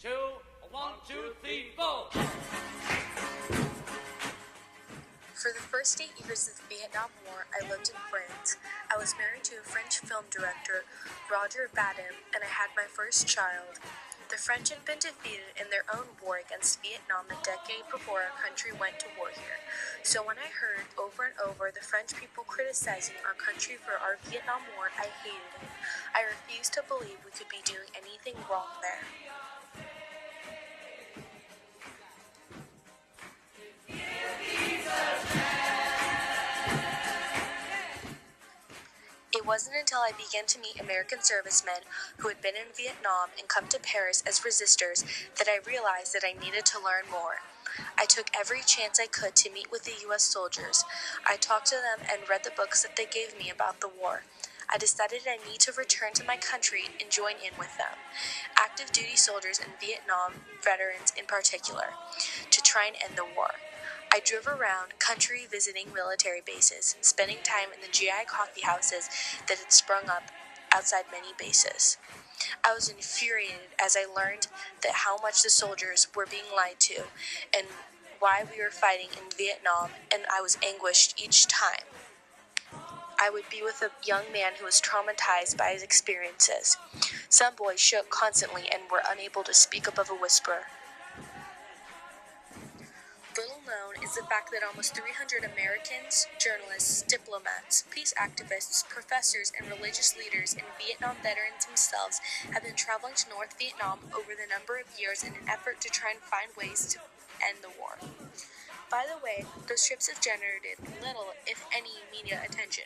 two, one, two, three, four. For the first 8 years of the Vietnam War, I lived in France. I was married to a French film director, Roger Vadim, and I had my first child. The French had been defeated in their own war against Vietnam a decade before our country went to war here. So when I heard over and over the French people criticizing our country for our Vietnam War, I hated it. I refused to believe we could be doing anything wrong there. It wasn't until I began to meet American servicemen who had been in Vietnam and come to Paris as resistors that I realized that I needed to learn more. I took every chance I could to meet with the U.S. soldiers. I talked to them and read the books that they gave me about the war. I decided I need to return to my country and join in with them, active duty soldiers and Vietnam veterans in particular, to try and end the war. I drove around country visiting military bases, spending time in the GI coffee houses that had sprung up outside many bases. I was infuriated as I learned that how much the soldiers were being lied to and why we were fighting in Vietnam, and I was anguished each time. I would be with a young man who was traumatized by his experiences. Some boys shook constantly and were unable to speak above a whisper. Little known is the fact that almost 300 Americans, journalists, diplomats, peace activists, professors, and religious leaders and Vietnam veterans themselves have been traveling to North Vietnam over the number of years in an effort to try and find ways to end the war. By the way, those trips have generated little, if any, media attention.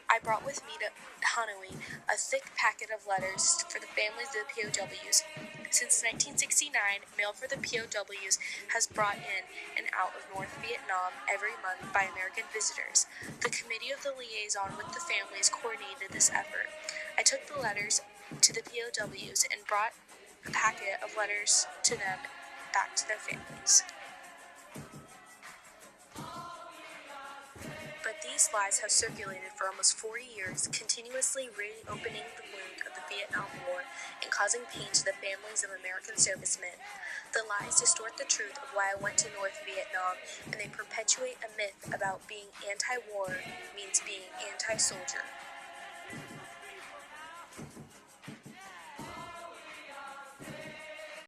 I brought with me to Hanoi a thick packet of letters for the families of the POWs. Since 1969, mail for the POWs has brought in and out of North Vietnam every month by American visitors. The Committee of the Liaison with the families coordinated this effort. I took the letters to the POWs and brought a packet of letters to them back to their families. But these lies have circulated for almost 40 years, continuously reopening the wound of the Vietnam War and causing pain to the families of American servicemen. The lies distort the truth of why I went to North Vietnam, and they perpetuate a myth about being anti-war means being anti-soldier.